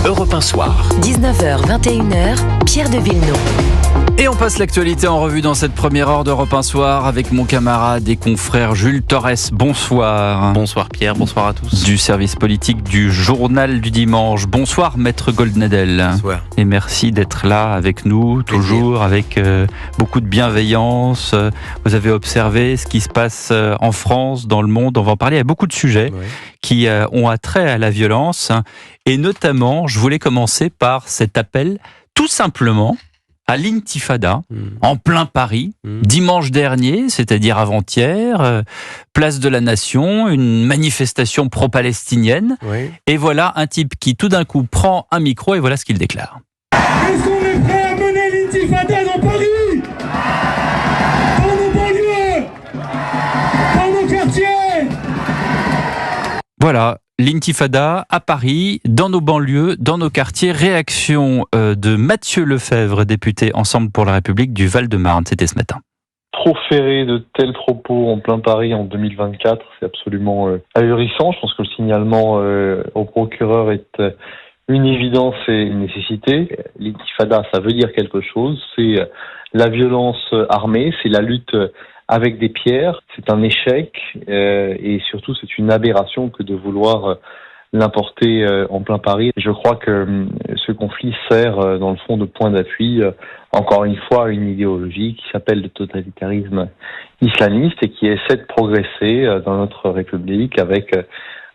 Europe 1 Soir. 19h, 21h, Pierre de Villeneuve. Et on passe l'actualité en revue dans cette première heure d'Europe 1 Soir avec mon camarade et confrère Jules Torres. Bonsoir. Bonsoir Pierre, bonsoir à tous. Du service politique du Journal du Dimanche. Bonsoir Maître Goldnadel. Bonsoir. Et merci d'être là avec nous, toujours avec beaucoup de bienveillance. Vous avez observé ce qui se passe en France, dans le monde. On va en parler. Il y a beaucoup de sujets qui ont attrait à la violence. Et notamment, je voulais commencer par cet appel, tout simplement, à l'intifada, en plein Paris, dimanche dernier, c'est-à-dire avant-hier, place de la Nation, une manifestation pro-palestinienne. Oui. Et voilà un type qui, tout d'un coup, prend un micro et voilà ce qu'il déclare. Est-ce qu'on est prêt à mener l'intifada dans Paris ? Dans nos banlieues ? Dans nos quartiers ? Voilà. L'intifada à Paris, dans nos banlieues, dans nos quartiers. Réaction de Mathieu Lefebvre, député Ensemble pour la République du Val-de-Marne. C'était ce matin. Proférer de tels propos en plein Paris en 2024, c'est absolument ahurissant. Je pense que le signalement au procureur est une évidence et une nécessité. L'intifada, ça veut dire quelque chose. C'est la violence armée, c'est la lutte avec des pierres. C'est un échec et surtout c'est une aberration que de vouloir l'importer en plein Paris. Je crois que ce conflit sert dans le fond de point d'appui encore une fois à une idéologie qui s'appelle le totalitarisme islamiste et qui essaie de progresser dans notre République avec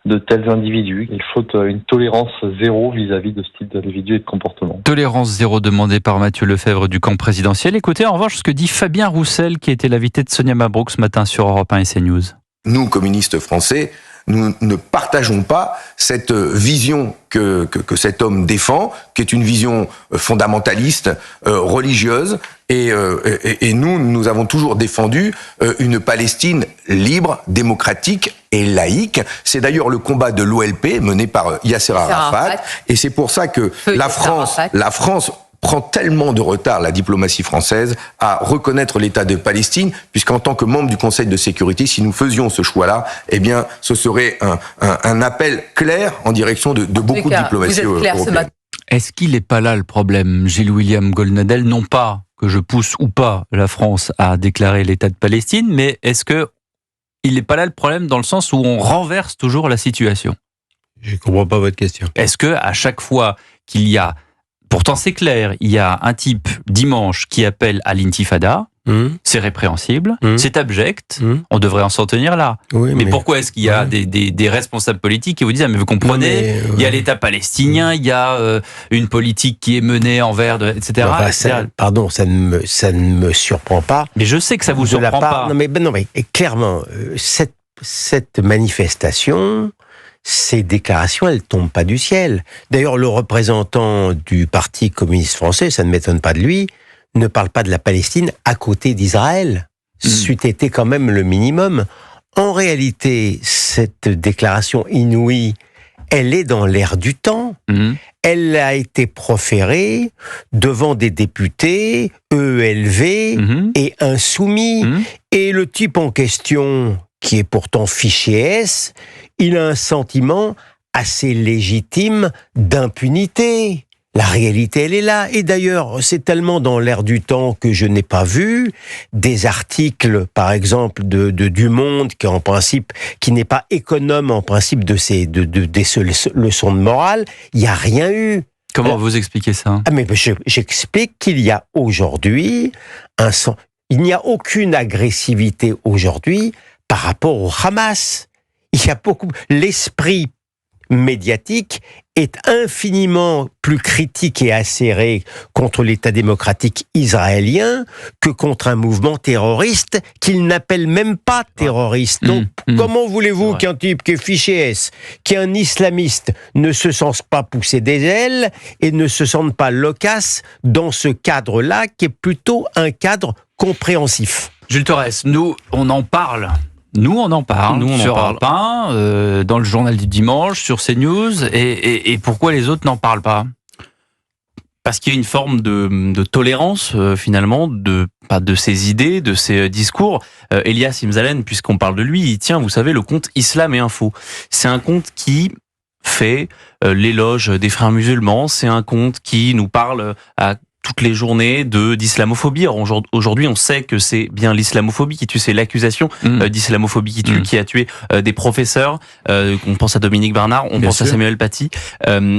de tels individus. Il faut une tolérance zéro vis-à-vis de ce type d'individus et de comportement. Tolérance zéro demandée par Mathieu Lefebvre du camp présidentiel. Écoutez en revanche ce que dit Fabien Roussel, qui était l'invité de Sonia Mabrouk ce matin sur Europe 1 et CNews. Nous, communistes français, nous ne partageons pas cette vision que cet homme défend, qui est une vision fondamentaliste, religieuse, et nous avons toujours défendu une Palestine libre, démocratique et laïque. C'est d'ailleurs le combat de l'OLP mené par Yasser Arafat, et c'est pour ça que la France prend tellement de retard, la diplomatie française, à reconnaître l'État de Palestine, puisqu'en tant que membre du Conseil de sécurité, si nous faisions ce choix-là, eh bien, ce serait un appel clair en direction de beaucoup de diplomatie européenne. Est-ce qu'il n'est pas là le problème, Gilles-William Goldnadel? Non pas que je pousse ou pas la France à déclarer l'État de Palestine, mais est-ce que il n'est pas là le problème dans le sens où on renverse toujours la situation? Je ne comprends pas votre question. Est-ce que à chaque fois qu'il y a... Pourtant, c'est clair, il y a un type, dimanche, qui appelle à l'intifada, c'est répréhensible, c'est abject, on devrait en s'en tenir là. Oui, mais pourquoi est-ce qu'il y a des responsables politiques qui vous disent « Ah, mais vous comprenez, il y a l'État palestinien, il y a une politique qui est menée envers... » etc. Enfin, ça ne me surprend pas. Mais je sais que ça vous surprend pas. Non, mais clairement, cette manifestation... Ces déclarations, elles tombent pas du ciel. D'ailleurs, le représentant du Parti communiste français, ça ne m'étonne pas de lui, ne parle pas de la Palestine à côté d'Israël. C'eût été quand même le minimum. En réalité, cette déclaration inouïe, elle est dans l'air du temps. Elle a été proférée devant des députés EELV et insoumis. Et le type en question, qui est pourtant fiché S, il a un sentiment assez légitime d'impunité. La réalité, elle est là. Et d'ailleurs, c'est tellement dans l'air du temps que je n'ai pas vu des articles, par exemple, du Monde, qui n'est pas économe en principe de ces leçons de morale. Il n'y a rien eu. Comment vous expliquez ça? Mais j'explique qu'il y a aujourd'hui il n'y a aucune agressivité aujourd'hui par rapport au Hamas. Il y a l'esprit médiatique est infiniment plus critique et acéré contre l'État démocratique israélien que contre un mouvement terroriste qu'il n'appelle même pas terroriste. Donc, comment voulez-vous qu'un type qui est fiché S, qui est un islamiste, ne se sente pas pousser des ailes et ne se sente pas loquace dans ce cadre-là, qui est plutôt un cadre compréhensif? Jules Torres, nous, on en parle. Nous, on en parle sur Europe 1, dans le journal du dimanche, sur CNews. Et pourquoi les autres n'en parlent pas? Parce qu'il y a une forme de tolérance, finalement, de ces idées, de ces discours. Elias Imzalen, puisqu'on parle de lui, il tient, vous savez, le compte Islam et Info. C'est un compte qui fait l'éloge des frères musulmans. C'est un compte qui nous parle à toutes les journées d'islamophobie. Alors aujourd'hui, on sait que c'est bien l'islamophobie qui tue, c'est l'accusation d'islamophobie qui tue, qui a tué des professeurs. On pense à Dominique Bernard, on pense à Samuel Paty.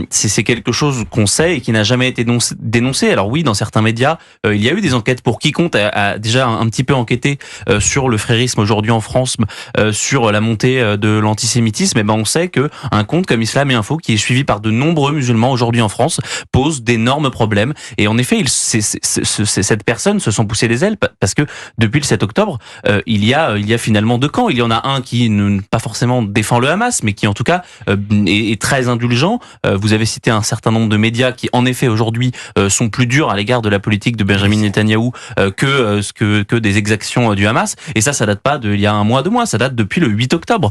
C'est quelque chose qu'on sait et qui n'a jamais été dénoncé. Alors oui, dans certains médias, il y a eu des enquêtes pour quiconque a déjà un petit peu enquêté sur le frérisme aujourd'hui en France, sur la montée de l'antisémitisme. Et ben on sait que un compte comme Islam et Info, qui est suivi par de nombreux musulmans aujourd'hui en France, pose d'énormes problèmes. Et en effet, cette personne se sont poussé des ailes parce que depuis le 7 octobre, il y a finalement deux camps. Il y en a un qui ne pas forcément défend le Hamas, mais qui en tout cas est très indulgent. Vous avez cité un certain nombre de médias qui en effet aujourd'hui sont plus durs à l'égard de la politique de Benjamin Netanyahou que des exactions du Hamas. Et ça date pas d'il y a un mois, 2 mois, ça date depuis le 8 octobre.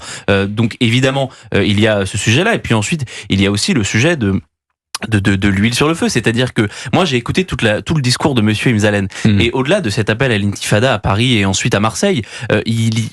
Donc évidemment, il y a ce sujet-là. Et puis ensuite, il y a aussi le sujet de l'huile sur le feu, c'est-à-dire que moi j'ai écouté tout le discours de Monsieur Imzalen et au-delà de cet appel à l'intifada à Paris et ensuite à Marseille,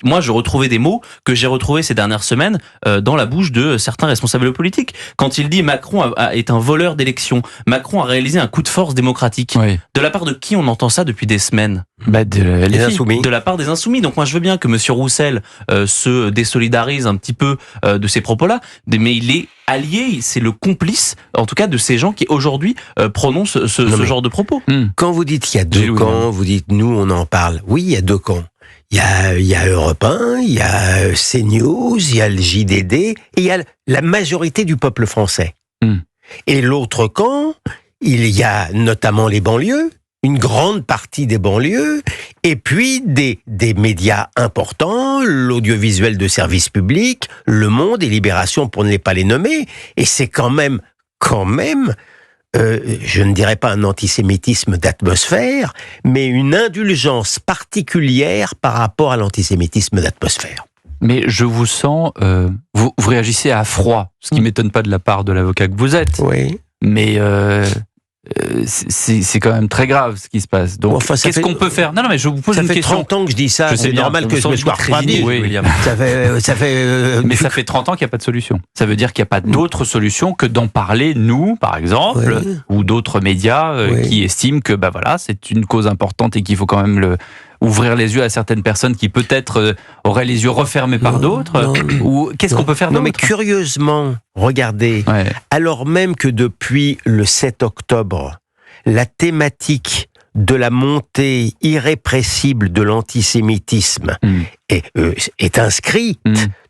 moi je retrouvais des mots que j'ai retrouvés ces dernières semaines dans la bouche de certains responsables politiques. Quand il dit Macron est un voleur d'élections, Macron a réalisé un coup de force démocratique. Oui. De la part de qui on entend ça depuis des semaines? Les Insoumis. De la part des Insoumis. Donc moi je veux bien que Monsieur Roussel se désolidarise un petit peu de ces propos-là, mais il est allié, c'est le complice, en tout cas, de ces gens qui aujourd'hui prononcent ce genre de propos. Quand vous dites qu'il y a deux camps, vous dites nous on en parle. Oui, il y a deux camps. Il y a Europe 1, il y a CNews, il y a le JDD, et il y a la majorité du peuple français. Et l'autre camp, il y a notamment les banlieues, une grande partie des banlieues, et puis des médias importants, l'audiovisuel de service public, Le Monde et Libération pour ne pas les nommer, et c'est quand même, je ne dirais pas un antisémitisme d'atmosphère, mais une indulgence particulière par rapport à l'antisémitisme d'atmosphère. Mais je vous sens, vous réagissez à froid, ce qui m'étonne pas de la part de l'avocat que vous êtes. Oui. Mais c'est quand même très grave ce qui se passe. Donc, qu'est-ce qu'on peut faire? Non, mais je vous pose une question. Ça fait 30 ans que je dis ça. C'est normal que je me sois refroidi. Oui. Mais ça fait 30 ans qu'il n'y a pas de solution. Ça veut dire qu'il n'y a pas d'autre solution que d'en parler, nous, par exemple, ou d'autres médias qui estiment que, c'est une cause importante et qu'il faut quand même ouvrir les yeux à certaines personnes qui peut-être auraient les yeux refermés par d'autres. Ou qu'est-ce qu'on peut faire d'autre? Non, mais curieusement, regardez, alors même que depuis le 7 octobre, la thématique de la montée irrépressible de l'antisémitisme est inscrite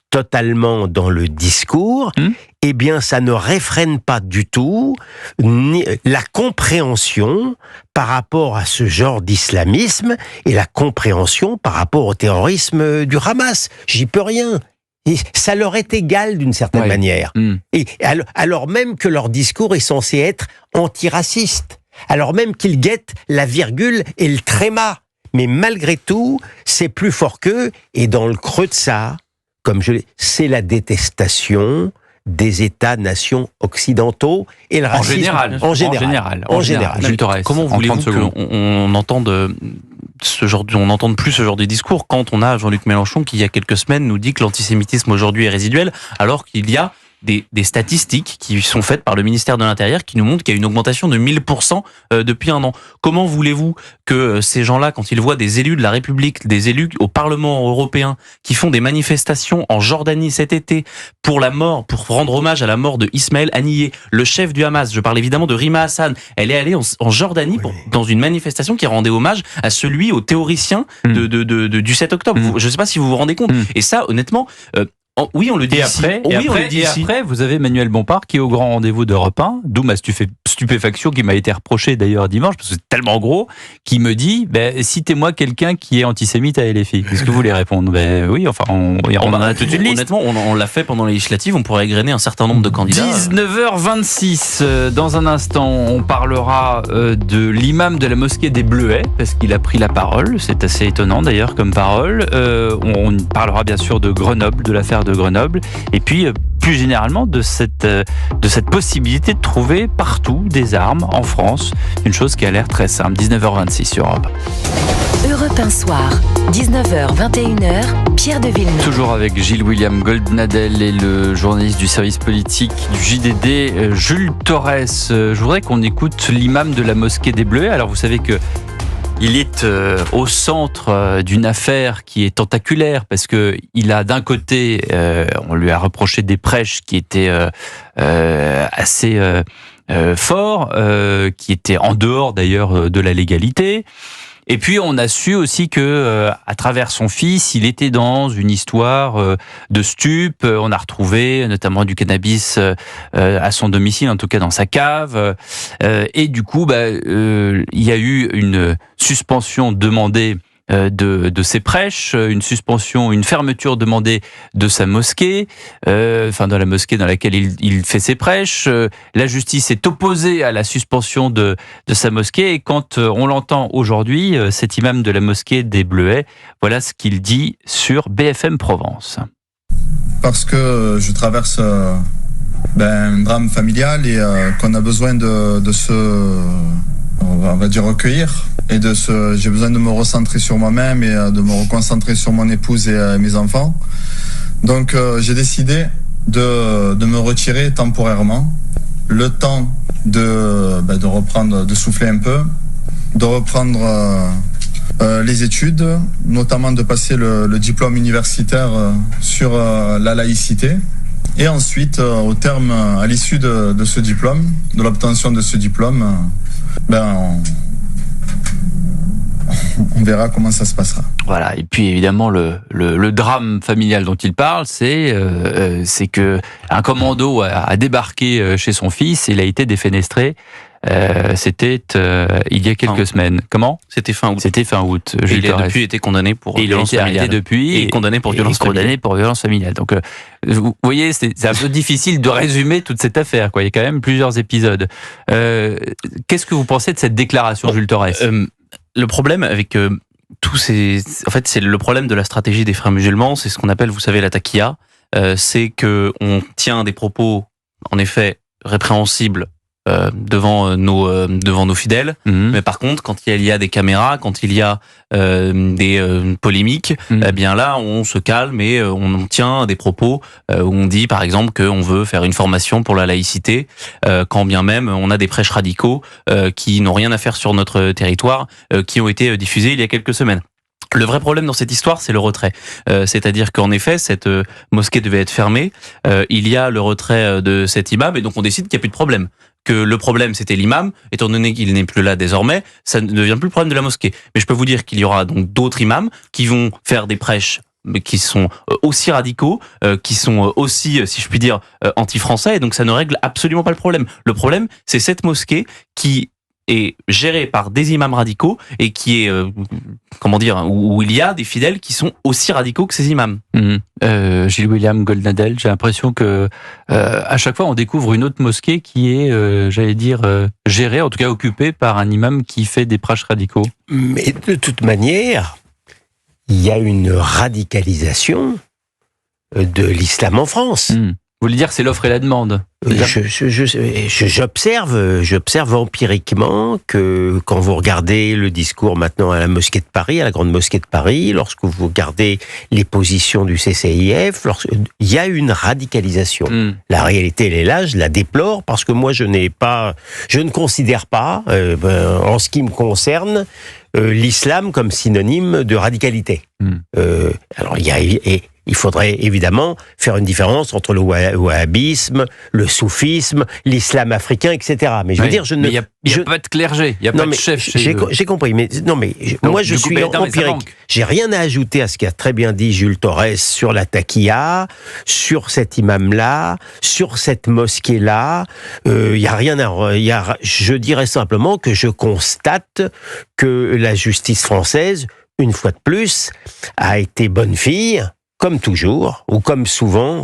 totalement dans le discours, eh bien, ça ne réfrène pas du tout la compréhension par rapport à ce genre d'islamisme et la compréhension par rapport au terrorisme du Hamas. J'y peux rien. Et ça leur est égal d'une certaine manière. Et alors même que leur discours est censé être antiraciste, alors même qu'ils guettent la virgule et le tréma. Mais malgré tout, c'est plus fort qu'eux, et dans le creux de ça, c'est la détestation des États-nations occidentaux et le racisme en général. Comment voulez-vous qu'on entende on n'entende plus ce genre de discours quand on a Jean-Luc Mélenchon qui, il y a quelques semaines, nous dit que l'antisémitisme aujourd'hui est résiduel, alors qu'il y a des statistiques qui sont faites par le ministère de l'Intérieur qui nous montrent qu'il y a une augmentation de 1000% depuis un an. Comment voulez-vous que ces gens-là, quand ils voient des élus de la République, des élus au Parlement européen qui font des manifestations en Jordanie cet été pour rendre hommage à la mort de Ismaël Haniyeh, le chef du Hamas, je parle évidemment de Rima Hassan, elle est allée en Jordanie dans une manifestation qui rendait hommage à aux théoriciens du 7 octobre. Je ne sais pas si vous vous rendez compte. Et ça, honnêtement... oui, on le dit ici. Après, vous avez Manuel Bompard qui est au grand rendez-vous d'Europe 1, d'où ma stupéfaction qui m'a été reprochée d'ailleurs dimanche, parce que c'est tellement gros, qui me dit citez-moi quelqu'un qui est antisémite à LFI. Qu'est-ce que vous voulez répondre? Oui, enfin, on en a toute une liste. Honnêtement, on l'a fait pendant les législatives, on pourrait égrener un certain nombre de candidats. 19h26, dans un instant, on parlera de l'imam de la mosquée des Bleuets, parce qu'il a pris la parole, c'est assez étonnant d'ailleurs comme parole. On parlera bien sûr de Grenoble, de l'affaire de Grenoble, et puis plus généralement de cette possibilité de trouver partout des armes en France, une chose qui a l'air très simple. 19h26 sur Europe. Europe 1 Soir, 19h, 21h, Pierre de Villeneuve. Toujours avec Gilles-William Goldnadel et le journaliste du service politique du JDD, Jules Torres. Je voudrais qu'on écoute l'imam de la mosquée des Bleuets. Alors vous savez que il est au centre d'une affaire qui est tentaculaire parce que il a d'un côté, on lui a reproché des prêches qui étaient assez forts, qui étaient en dehors d'ailleurs de la légalité. Et puis on a su aussi que, à travers son fils, il était dans une histoire de stup. On a retrouvé notamment du cannabis à son domicile, en tout cas dans sa cave. Et du coup, il y a eu une suspension demandée de ses prêches, une fermeture demandée de sa mosquée, dans la mosquée dans laquelle il fait ses prêches. La justice est opposée à la suspension de sa mosquée, et quand on l'entend aujourd'hui, cet imam de la mosquée des Bleuets, voilà ce qu'il dit sur BFM Provence. Parce que je traverse un drame familial et qu'on a besoin de se, on va dire, recueillir. Et j'ai besoin de me recentrer sur moi-même et de me reconcentrer sur mon épouse et mes enfants. Donc j'ai décidé de me retirer temporairement, le temps de reprendre, de souffler un peu, de reprendre les études, notamment de passer le diplôme universitaire sur la laïcité. Et ensuite, à l'issue de ce diplôme, de l'obtention de ce diplôme, on verra comment ça se passera. Voilà. Et puis évidemment le drame familial dont il parle, c'est que un commando a débarqué chez son fils. Il a été défenestré. C'était il y a quelques semaines. Comment ? C'était fin août. C'était fin août. Il a depuis été condamné pour violence familiale. Et condamné pour violence familiale. Donc, vous voyez, c'est un peu difficile de résumer toute cette affaire, quoi. Il y a quand même plusieurs épisodes. Qu'est-ce que vous pensez de cette déclaration, Jules Torres ? Le problème avec tous ces... En fait, c'est le problème de la stratégie des frères musulmans, c'est ce qu'on appelle, vous savez, la taquilla. C'est qu'on tient des propos, en effet, répréhensibles devant nos fidèles, mais par contre, quand il y a des caméras, quand il y a des polémiques, eh bien là, on se calme et on tient des propos où on dit, par exemple, qu'on veut faire une formation pour la laïcité, quand bien même on a des prêches radicaux qui n'ont rien à faire sur notre territoire, qui ont été diffusés il y a quelques semaines. Le vrai problème dans cette histoire, c'est le retrait. C'est-à-dire qu'en effet, cette mosquée devait être fermée. Il y a le retrait de cet imam, et donc on décide qu'il n'y a plus de problème. Que le problème, c'était l'imam, étant donné qu'il n'est plus là désormais, ça ne devient plus le problème de la mosquée. Mais je peux vous dire qu'il y aura donc d'autres imams qui vont faire des prêches qui sont aussi radicaux, qui sont aussi, si je puis dire, anti-français, et donc ça ne règle absolument pas le problème. Le problème, c'est cette mosquée qui est gérée par des imams radicaux et qui est, où il y a des fidèles qui sont aussi radicaux que ces imams. Gilles-William Goldnadel, j'ai l'impression que à chaque fois on découvre une autre mosquée qui est, gérée, en tout cas occupée par un imam qui fait des prêches radicaux. Mais de toute manière, il y a une radicalisation de l'islam en France. Vous voulez dire que c'est l'offre et la demande ? J'observe empiriquement que quand vous regardez le discours maintenant à la mosquée de Paris, à la grande mosquée de Paris, lorsque vous regardez les positions du CCIF, il y a une radicalisation. La réalité, elle est là, je la déplore parce que moi, je ne considère pas, en ce qui me concerne, l'islam comme synonyme de radicalité. Alors, il faudrait évidemment faire une différence entre le wahhabisme, le soufisme, l'islam africain, etc. Mais je veux dire, il n'y a pas de clergé, il n'y a pas de chef chez eux. J'ai compris, mais moi je suis empirique. J'ai rien à ajouter à ce qu'a très bien dit Jules Torres sur la taquilla, sur cet imam-là, sur cette mosquée-là. Il y a rien à... Je dirais simplement que je constate que la justice française, une fois de plus, a été bonne fille, comme toujours, ou comme souvent,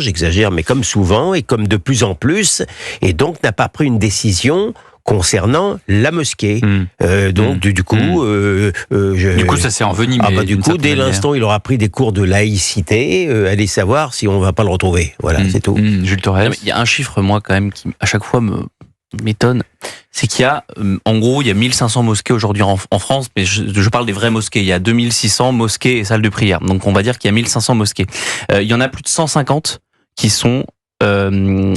j'exagère, mais comme souvent, et comme de plus en plus, et donc n'a pas pris une décision concernant la mosquée. Du coup, ça s'est envenimé. Du coup, dès l'instant, il aura pris des cours de laïcité, allez savoir si on va pas le retrouver. Voilà, c'est tout. Jules Torres. Il y a un chiffre, moi, quand même, qui à chaque fois m'étonne, c'est qu'il y a, en gros, il y a 1500 mosquées aujourd'hui en France, mais je parle des vraies mosquées. Il y a 2600 mosquées et salles de prière. Donc, on va dire qu'il y a 1500 mosquées. Il y en a plus de 150 qui sont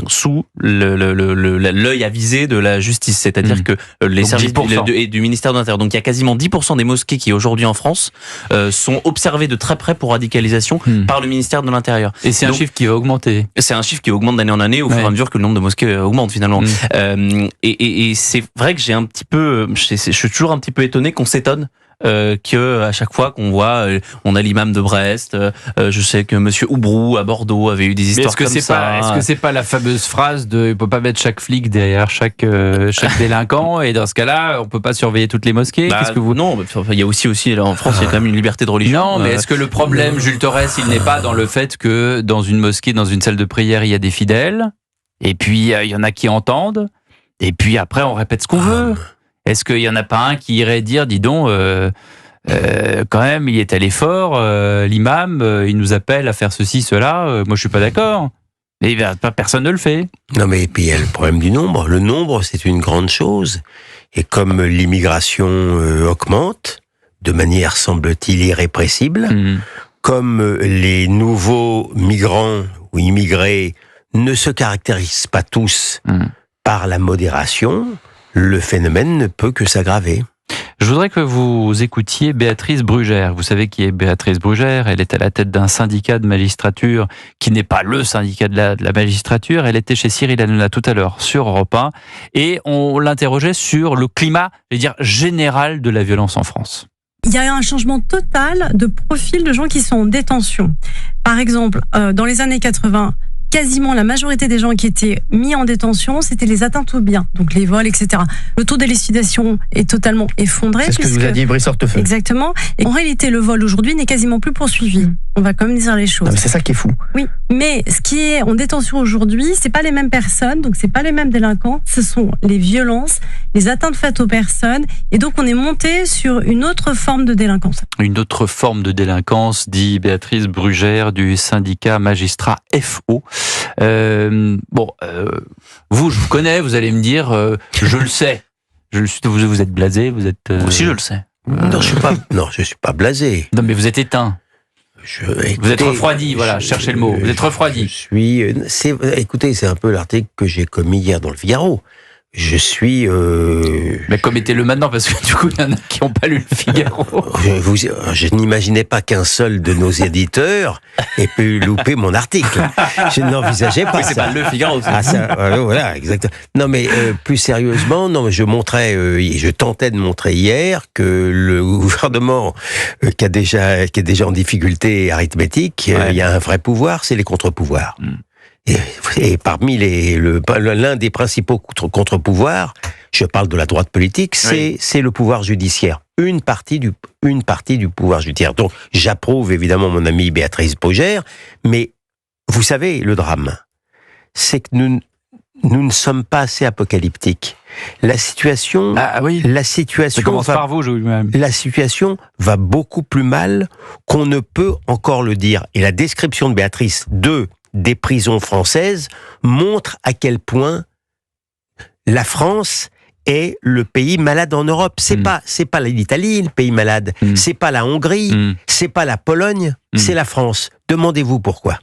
sous l'œil avisé de la justice, c'est-à-dire que les services du ministère de l'Intérieur. Donc il y a quasiment 10% des mosquées qui aujourd'hui en France sont observées de très près pour radicalisation par le ministère de l'Intérieur. Et c'est un chiffre qui va augmenter. C'est un chiffre qui augmente d'année en année au fur et à mesure que le nombre de mosquées augmente finalement. Et c'est vrai que je suis toujours un petit peu étonné qu'on s'étonne que à chaque fois qu'on voit, on a l'imam de Brest, je sais que Monsieur Oubrou à Bordeaux avait eu des histoires comme ça. Est-ce que c'est pas la fameuse phrase de il peut pas mettre chaque flic derrière chaque délinquant, et dans ce cas-là on peut pas surveiller toutes les mosquées? Qu'est-ce que vous... Non, il y a aussi en France il y a quand même une liberté de religion. Non, mais est-ce que le problème, Jules Torres, il n'est pas dans le fait que dans une mosquée, dans une salle de prière, il y a des fidèles, et puis il y en a qui entendent, et puis après on répète ce qu'on veut? Est-ce qu'il n'y en a pas un qui irait dire, dis donc, quand même, il est allé fort, l'imam, il nous appelle à faire ceci, cela, moi je suis pas d'accord. Et personne ne le fait. Non mais puis il y a le problème du nombre. Le nombre, c'est une grande chose. Et comme l'immigration augmente, de manière, semble-t-il, irrépressible, comme les nouveaux migrants ou immigrés ne se caractérisent pas tous par la modération, le phénomène ne peut que s'aggraver. Je voudrais que vous écoutiez Béatrice Brugère. Vous savez qui est Béatrice Brugère? Elle est à la tête d'un syndicat de magistrature qui n'est pas le syndicat de la magistrature. Elle était chez Cyril Hanouna tout à l'heure sur Europe 1 et on l'interrogeait sur le climat, je veux dire, général de la violence en France. Il y a un changement total de profil de gens qui sont en détention. Par exemple, dans les années 80, quasiment la majorité des gens qui étaient mis en détention, c'était les atteintes aux biens, donc les vols, etc. Le taux d'élucidation est totalement effondré. C'est ce que vous a dit Brice Hortefeux. Exactement. Et en réalité, le vol aujourd'hui n'est quasiment plus poursuivi. On va quand même dire les choses. Non, mais c'est ça qui est fou. Oui, mais ce qui est en détention aujourd'hui, c'est pas les mêmes personnes, donc c'est pas les mêmes délinquants. Ce sont les violences, les atteintes faites aux personnes, et donc on est monté sur une autre forme de délinquance. Une autre forme de délinquance, dit Béatrice Brugère du syndicat magistrat FO. Vous, je vous connais, vous allez me dire, je le sais. Vous êtes blasé, vous êtes... Aussi, je le sais. Non, je suis pas blasé. Non, mais vous êtes éteint. Vous êtes refroidi, voilà, cherchez le mot. Vous êtes refroidi. Écoutez, c'est un peu l'article que j'ai commis hier dans le Figaro. Je suis... Mais commettez-le maintenant, parce que du coup, il y en a qui n'ont pas lu le Figaro. Je n'imaginais pas qu'un seul de nos éditeurs ait pu louper mon article. Je n'envisageais pas ça. C'est pas le Figaro. Voilà, exactement. Non, mais plus sérieusement, je tentais de montrer hier que le gouvernement qui est déjà en difficulté arithmétique, il y a un vrai pouvoir, c'est les contre-pouvoirs. Et parmi l'un des principaux contre-pouvoirs, je parle de la droite politique, c'est le pouvoir judiciaire. Une partie du pouvoir judiciaire. Donc, j'approuve évidemment mon amie Béatrice Brugère, mais vous savez, le drame, c'est que nous ne sommes pas assez apocalyptiques. La situation ça commence par vous, même. La situation va beaucoup plus mal qu'on ne peut encore le dire. Et la description de Béatrice des prisons françaises montre à quel point la France est le pays malade en Europe. C'est pas l'Italie le pays malade, c'est pas la Hongrie, c'est pas la Pologne, c'est la France. Demandez-vous pourquoi.